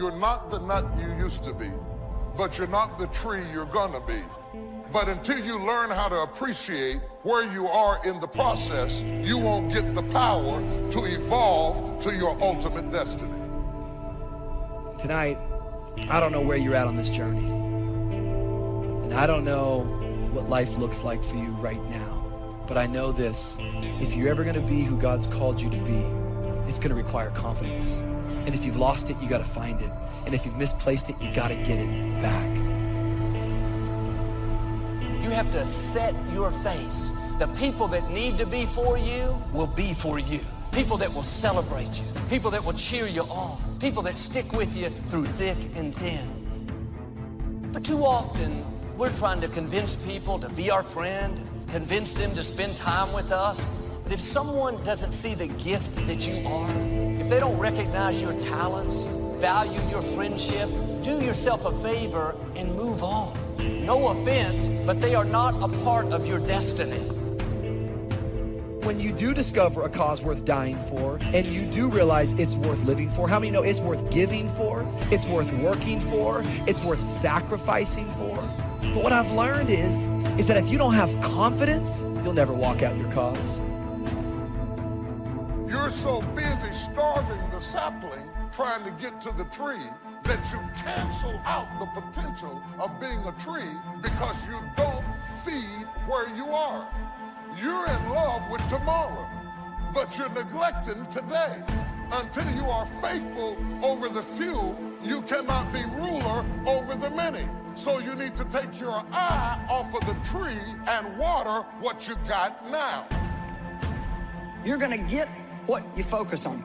you're not the nut you used to be, but you're not the tree you're gonna be. But until you learn how to appreciate where you are in the process, you won't get the power to evolve to your ultimate destiny. Tonight, I don't know where you're at on this journey. And I don't know what life looks like for you right now. But I know this, if you're ever gonna be who God's called you to be, it's gonna require confidence. And if you've lost it, you gotta find it. And if you've misplaced it, you gotta get it back. You have to set your face. The people that need to be for you will be for you. People that will celebrate you. People that will cheer you on. People that stick with you through thick and thin. But too often, we're trying to convince people to be our friend, convince them to spend time with us. But if someone doesn't see the gift that you are, if they don't recognize your talents, value your friendship, do yourself a favor and move on. No offense, but they are not a part of your destiny. When you do discover a cause worth dying for, and you do realize it's worth living for, how many know it's worth giving for, it's worth working for, it's worth sacrificing for? But what I've learned is that if you don't have confidence, you'll never walk out your cause. You're so busy starving the sapling, trying to get to the tree, that you cancel out the potential of being a tree because you don't feed where you are. You're in love with tomorrow, but you're neglecting today. Until you are faithful over the few, you cannot be ruler over the many. So you need to take your eye off of the tree and water what you got now. You're gonna get what you focus on.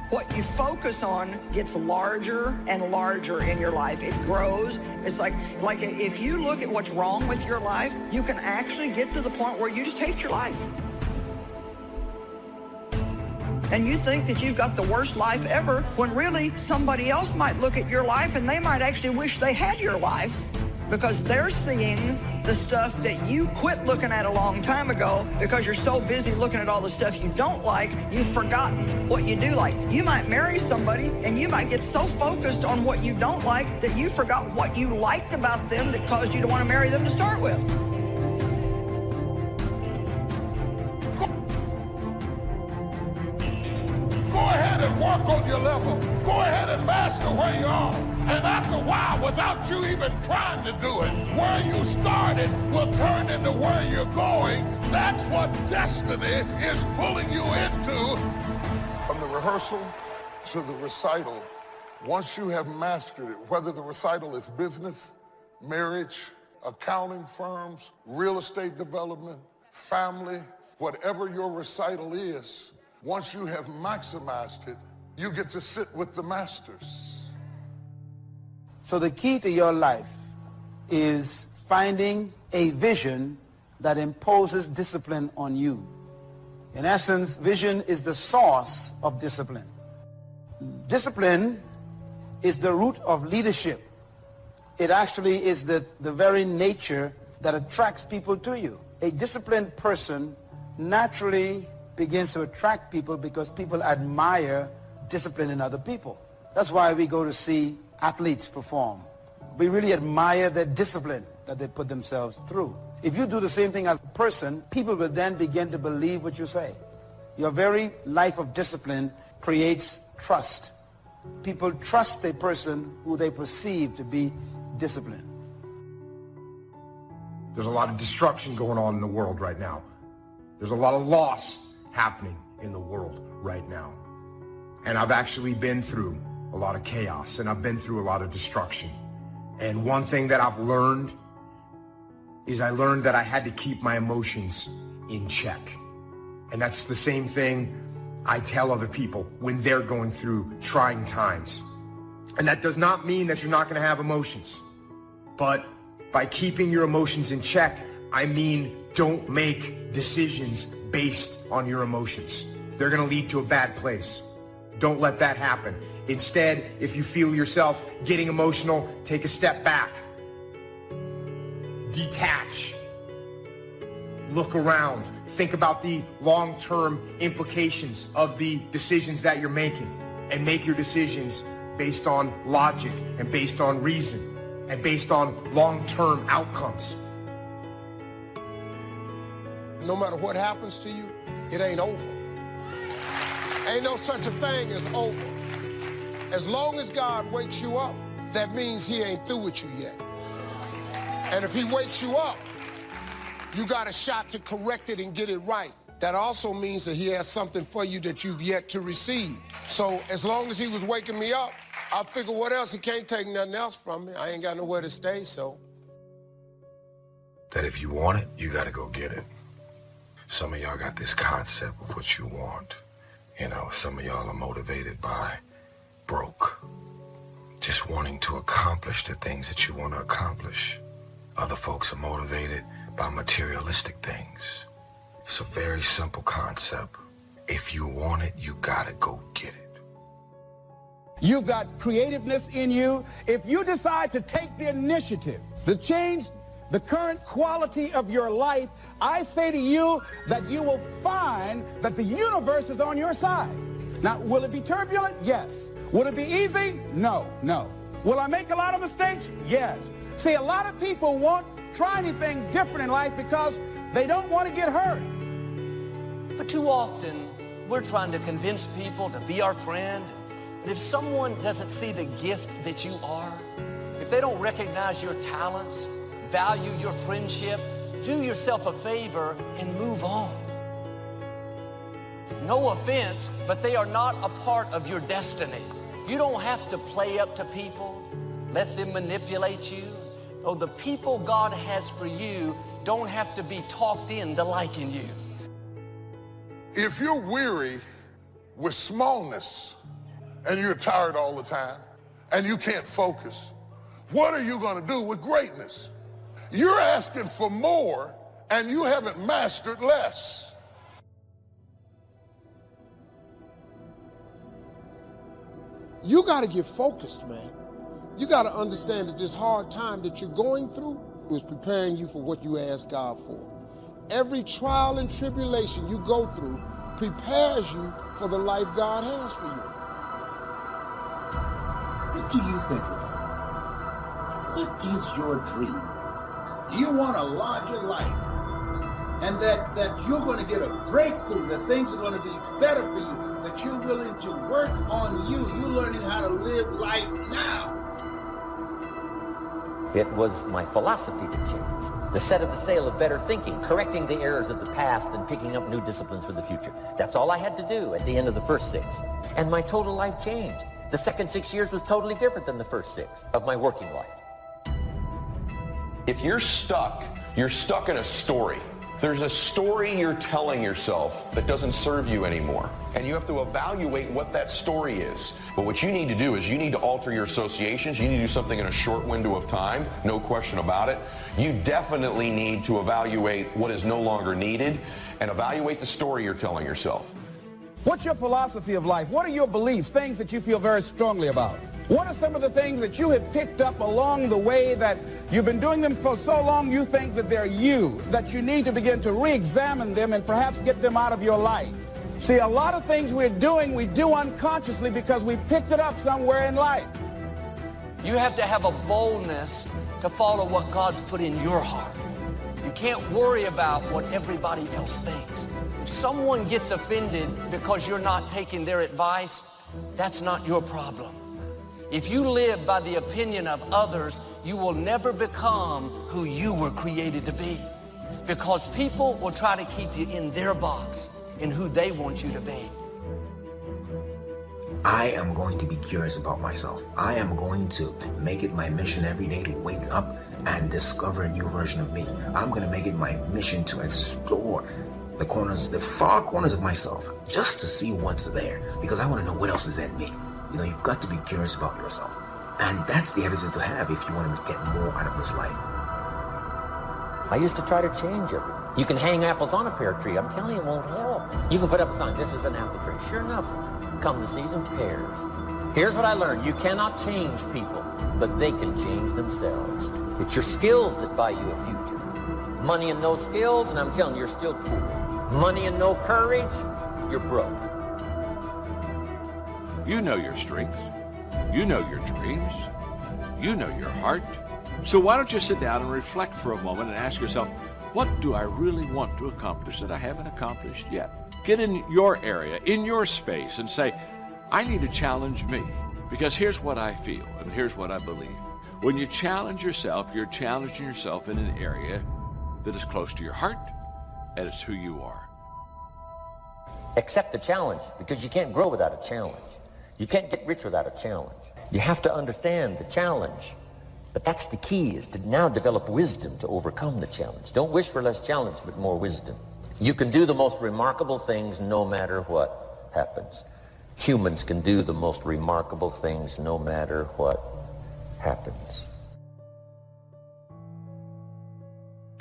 What you focus on gets larger and larger in your life. It grows. It's like if you look at what's wrong with your life, you can actually get to the point where you just hate your life. And you think that you've got the worst life ever, when really somebody else might look at your life and they might actually wish they had your life, because they're seeing the stuff that you quit looking at a long time ago because you're so busy looking at all the stuff you don't like, you've forgotten what you do like. You might marry somebody and you might get so focused on what you don't like that you forgot what you liked about them that caused you to want to marry them to start with. Go ahead and work on your level. Go ahead and master where you are. And after a while, without you even trying to do it, where you started will turn into where you're going. That's what destiny is pulling you into. From the rehearsal to the recital, once you have mastered it, whether the recital is business, marriage, accounting firms, real estate development, family, whatever your recital is, once you have maximized it, you get to sit with the masters. So the key to your life is finding a vision that imposes discipline on you. In essence, vision is the source of discipline. Discipline is the root of leadership. It actually is the very nature that attracts people to you. A disciplined person naturally begins to attract people because people admire discipline in other people. That's why we go to see athletes perform. We really admire their discipline that they put themselves through. If you do the same thing as a person, people will then begin to believe what you say. Your very life of discipline creates trust. People trust a person who they perceive to be disciplined. There's a lot of destruction going on in the world right now. There's a lot of loss happening in the world right now. And I've actually been through a lot of chaos, and I've been through a lot of destruction. And one thing that I've learned is I learned that I had to keep my emotions in check. And that's the same thing I tell other people when they're going through trying times. And that does not mean that you're not going to have emotions. But by keeping your emotions in check, I mean don't make decisions based on your emotions. They're going to lead to a bad place. Don't let that happen. Instead, if you feel yourself getting emotional, take a step back. Detach. Look around. Think about the long-term implications of the decisions that you're making, and make your decisions based on logic and based on reason and based on long-term outcomes. No matter what happens to you, it ain't over. Ain't no such a thing as over. As long as God wakes you up, that means he ain't through with you yet. And if he wakes you up, you got a shot to correct it and get it right. That also means that he has something for you that you've yet to receive. So as long as he was waking me up, I figure what else? He can't take nothing else from me. I ain't got nowhere to stay, so. That if you want it, you gotta go get it. Some of y'all got this concept of what you want. You know, some of y'all are motivated by broke. Just wanting to accomplish the things that you want to accomplish. Other folks are motivated by materialistic things. It's a very simple concept. If you want it, you gotta go get it. You've got creativeness in you. If you decide to take the initiative to change the current quality of your life, I say to you that you will find that the universe is on your side. Now, will it be turbulent? Yes. Will it be easy? No, no. Will I make a lot of mistakes? Yes. See, a lot of people won't try anything different in life because they don't want to get hurt. But too often, we're trying to convince people to be our friend. But if someone doesn't see the gift that you are, if they don't recognize your talents, value your friendship, do yourself a favor and move on. No offense, but they are not a part of your destiny. You don't have to play up to people, let them manipulate you. Oh, the people God has for you don't have to be talked into liking you. If you're weary with smallness and you're tired all the time and you can't focus, what are you going to do with greatness? You're asking for more and you haven't mastered less. You got to get focused, man. You got to understand that this hard time that you're going through is preparing you for what you ask God for. Every trial and tribulation you go through prepares you for the life God has for you. What do you think about? What is your dream? Do you want a larger life? And that you're going to get a breakthrough, that things are going to be better for you, that you're willing to work on you. You're learning how to live life now. It was my philosophy to change. The set of the sail of better thinking, correcting the errors of the past and picking up new disciplines for the future. That's all I had to do at the end of the first 6. And my total life changed. The second 6 years was totally different than the first 6 of my working life. If you're stuck in a story. There's a story you're telling yourself that doesn't serve you anymore. And you have to evaluate what that story is. But what you need to do is you need to alter your associations. You need to do something in a short window of time, no question about it. You definitely need to evaluate what is no longer needed and evaluate the story you're telling yourself. What's your philosophy of life? What are your beliefs, things that you feel very strongly about? What are some of the things that you have picked up along the way that you've been doing them for so long you think that they're you, that you need to begin to re-examine them and perhaps get them out of your life? See, a lot of things we're doing, we do unconsciously because we picked it up somewhere in life. You have to have a boldness to follow what God's put in your heart. You can't worry about what everybody else thinks. If someone gets offended because you're not taking their advice, that's not your problem. If you live by the opinion of others, you will never become who you were created to be. Because people will try to keep you in their box, in who they want you to be. I am going to be curious about myself. I am going to make it my mission every day to wake up and discover a new version of me. I'm going to make it my mission to explore the corners, the far corners of myself, just to see what's there, because I want to know what else is in me. You know, you've got to be curious about yourself. And that's the attitude to have if you want to get more out of this life. I used to try to change everything. You can hang apples on a pear tree. I'm telling you, it won't help. You can put up a sign, this is an apple tree. Sure enough, come the season, pears. Here's what I learned. You cannot change people, but they can change themselves. It's your skills that buy you a future. Money and no skills, and I'm telling you, you're still poor. Money and no courage, you're broke. You know your strengths. You know your dreams. You know your heart. So why don't you sit down and reflect for a moment and ask yourself, what do I really want to accomplish that I haven't accomplished yet? Get in your area, in your space, and say, I need to challenge me, because here's what I feel and here's what I believe. When you challenge yourself, you're challenging yourself in an area that is close to your heart, and it's who you are. Accept the challenge, because you can't grow without a challenge. You can't get rich without a challenge. You have to understand the challenge. But that's the key, is to now develop wisdom to overcome the challenge. Don't wish for less challenge, but more wisdom. You can do the most remarkable things no matter what happens. Humans can do the most remarkable things no matter what happens.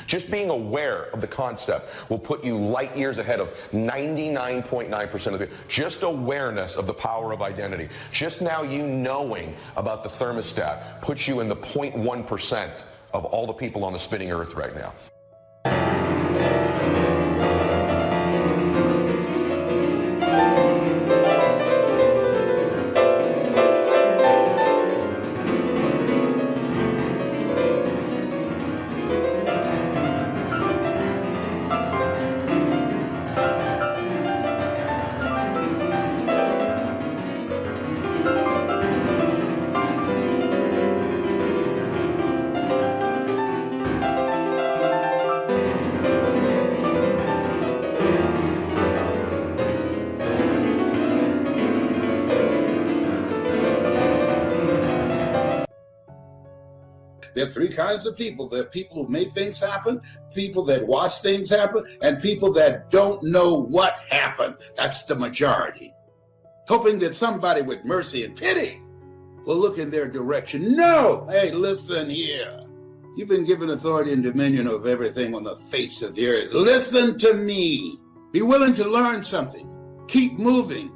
Just being aware of the concept will put you light years ahead of 99.9% of the people. Just awareness of the power of identity. Just now you knowing about the thermostat puts you in the 0.1% of all the people on the spinning earth right now. There are three kinds of people. There are people who make things happen, people that watch things happen, and people that don't know what happened. That's the majority. Hoping that somebody with mercy and pity will look in their direction. No! Hey, listen here. You've been given authority and dominion over everything on the face of the earth. Listen to me. Be willing to learn something. Keep moving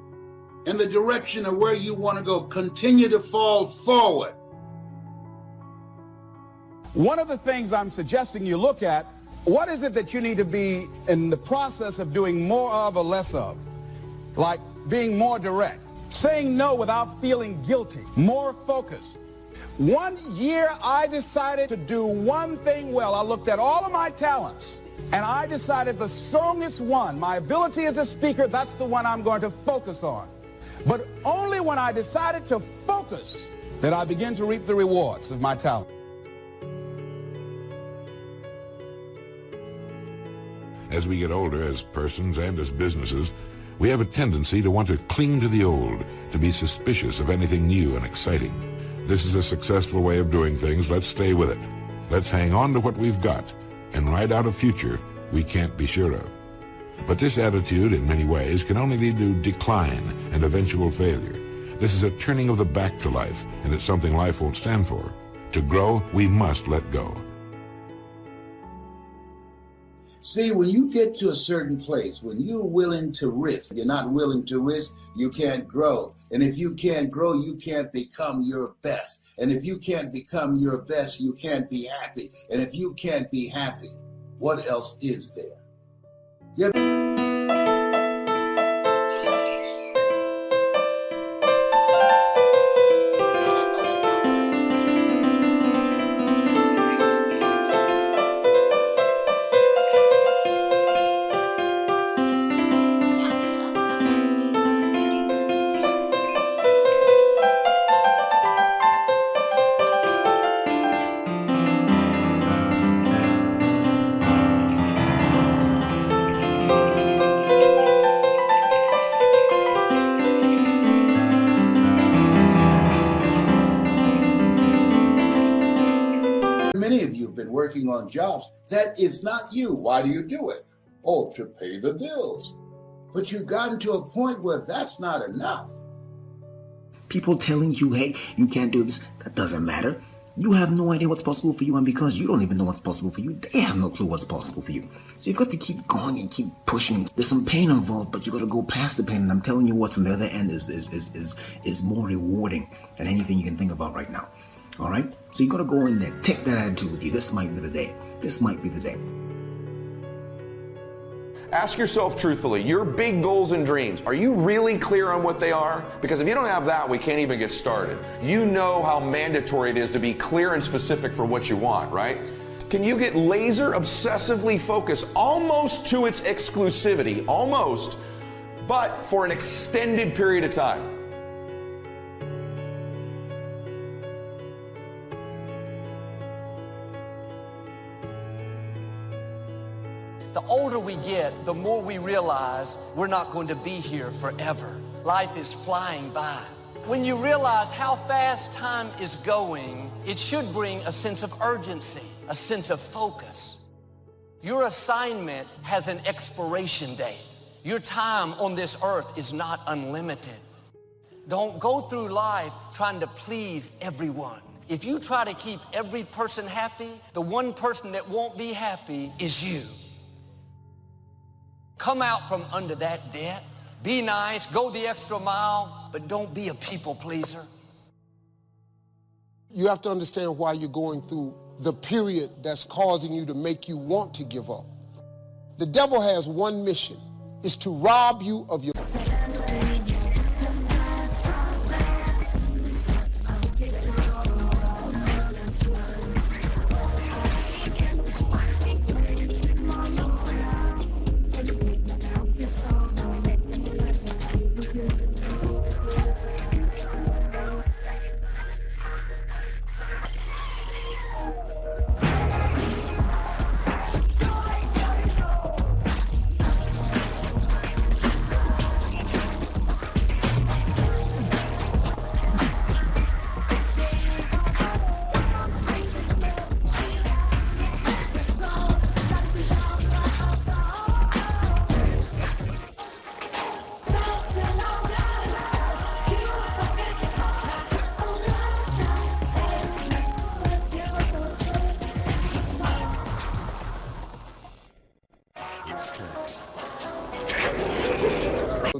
in the direction of where you want to go. Continue to fall forward. One of the things I'm suggesting you look at, what is it that you need to be in the process of doing more of or less of? Like being more direct, saying no without feeling guilty, more focused. 1 year I decided to do one thing well. I looked at all of my talents and I decided the strongest one, my ability as a speaker, that's the one I'm going to focus on. But only when I decided to focus did I begin to reap the rewards of my talent. As we get older as persons and as businesses, we have a tendency to want to cling to the old, to be suspicious of anything new and exciting. This is a successful way of doing things. Let's stay with it. Let's hang on to what we've got and ride out a future we can't be sure of. But this attitude, in many ways, can only lead to decline and eventual failure. This is a turning of the back to life, and it's something life won't stand for. To grow, we must let go. See, when you get to a certain place, when you're willing to risk, you're not willing to risk, you can't grow. And if you can't grow, you can't become your best. And if you can't become your best, you can't be happy. And if you can't be happy, what else is there? Yep. Many of you have been working on jobs. That is not you. Why do you do it? Oh, to pay the bills. But you've gotten to a point where that's not enough. People telling you, hey, you can't do this, that doesn't matter. You have no idea what's possible for you, and because you don't even know what's possible for you, they have no clue what's possible for you. So you've got to keep going and keep pushing. There's some pain involved, but you got to go past the pain, and I'm telling you what's on the other end is more rewarding than anything you can think about right now. All right? So you got to go in there. Take that attitude with you. This might be the day. This might be the day. Ask yourself truthfully, your big goals and dreams, are you really clear on what they are? Because if you don't have that, we can't even get started. You know how mandatory it is to be clear and specific for what you want, right? Can you get laser obsessively focused almost to its exclusivity, almost, but for an extended period of time? The older we get, the more we realize we're not going to be here forever. Life is flying by. When you realize how fast time is going, it should bring a sense of urgency, a sense of focus. Your assignment has an expiration date. Your time on this earth is not unlimited. Don't go through life trying to please everyone. If you try to keep every person happy, the one person that won't be happy is you. Come out from under that debt. Be nice, go the extra mile, but don't be a people pleaser. You have to understand why you're going through the period that's causing you to make you want to give up. The devil has one mission, is to rob you of your...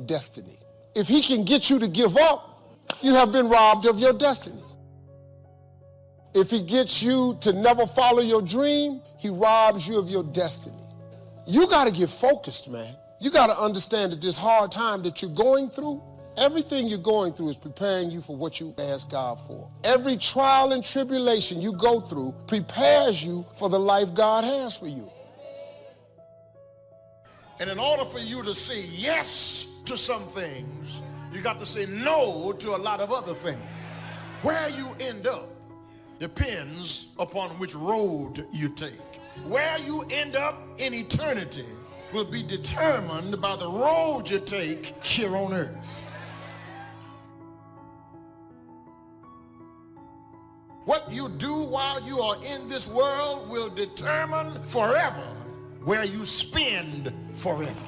Destiny. If he can get you to give up, you have been robbed of your destiny. If he gets you to never follow your dream, he robs you of your destiny. You got to get focused, man. You got to understand that this hard time that you're going through, everything you're going through is preparing you for what you ask God for. Every trial and tribulation you go through prepares you for the life God has for you. And in order for you to say yes to some things, you got to say no to a lot of other things. Where you end up depends upon which road you take. Where you end up in eternity will be determined by the road you take here on earth. What you do while you are in this world will determine forever where you spend forever.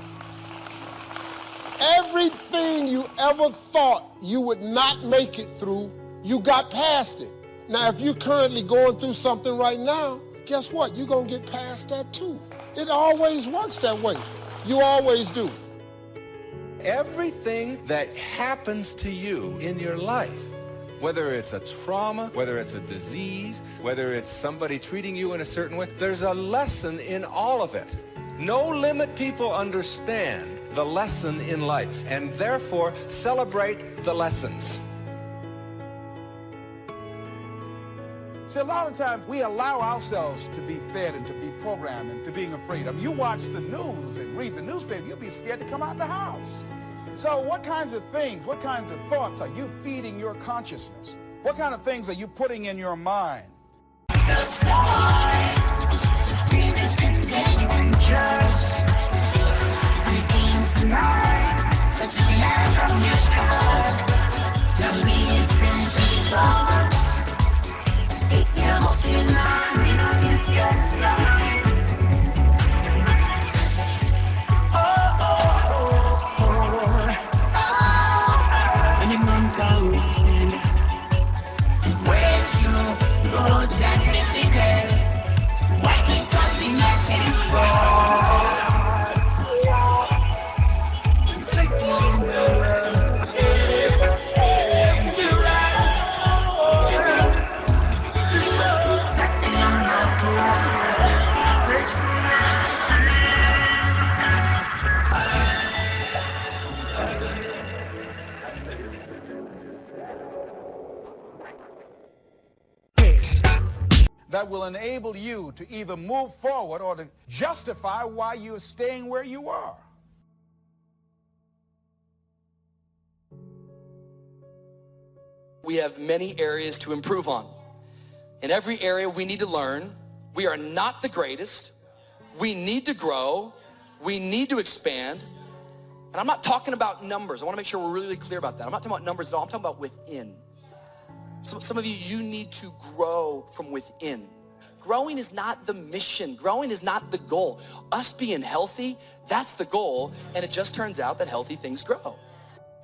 Everything you ever thought you would not make it through, you got past it. Now, if you're currently going through something right now, guess what? You're going to get past that too. It always works that way. You always do. Everything that happens to you in your life, whether it's a trauma, whether it's a disease, whether it's somebody treating you in a certain way, there's a lesson in all of it. No limit people understand the lesson in life and therefore celebrate the lessons. See, a lot of times we allow ourselves to be fed and to be programmed into being afraid. I mean, you watch the news and read the newspaper, you'll be scared to come out the house. So what kinds of things, what kinds of thoughts are you feeding your consciousness? What kind of things are you putting in your mind? The sky, tonight, let's be out on your sky. The leaves can be gone. that will enable you to either move forward or to justify why you're staying where you are. We have many areas to improve on. In every area we need to learn. We are not the greatest. We need to grow. We need to expand. And I'm not talking about numbers. I want to make sure we're really, really clear about that. I'm not talking about numbers at all. I'm talking about within. Some of you, you need to grow from within. Growing is not the mission. Growing is not the goal. Us being healthy, that's the goal. And it just turns out that healthy things grow.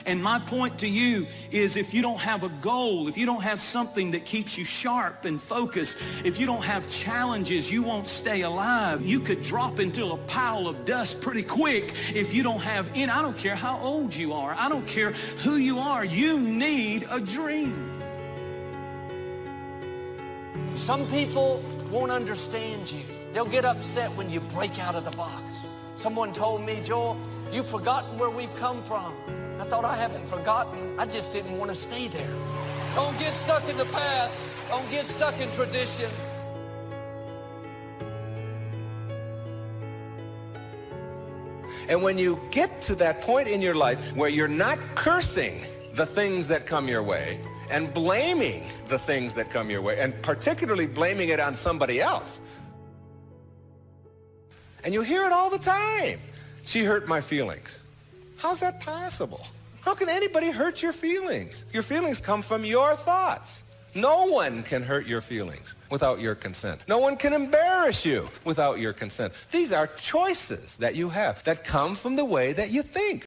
And my point to you is, if you don't have a goal, if you don't have something that keeps you sharp and focused, if you don't have challenges, you won't stay alive. You could drop into a pile of dust pretty quick if you don't have any. I don't care how old you are. I don't care who you are. You need a dream. Some people won't understand you. They'll get upset when you break out of the box. Someone told me, Joel, you've forgotten where we've come from. I thought, I haven't forgotten. I just didn't want to stay there. Don't get stuck in the past. Don't get stuck in tradition. And when you get to that point in your life where you're not cursing the things that come your way and blaming the things that come your way, and particularly blaming it on somebody else, and you hear it all the time. She hurt my feelings. How's that possible? How can anybody hurt your feelings? Your feelings come from your thoughts. No one can hurt your feelings without your consent. No one can embarrass you without your consent. These are choices that you have that come from the way that you think.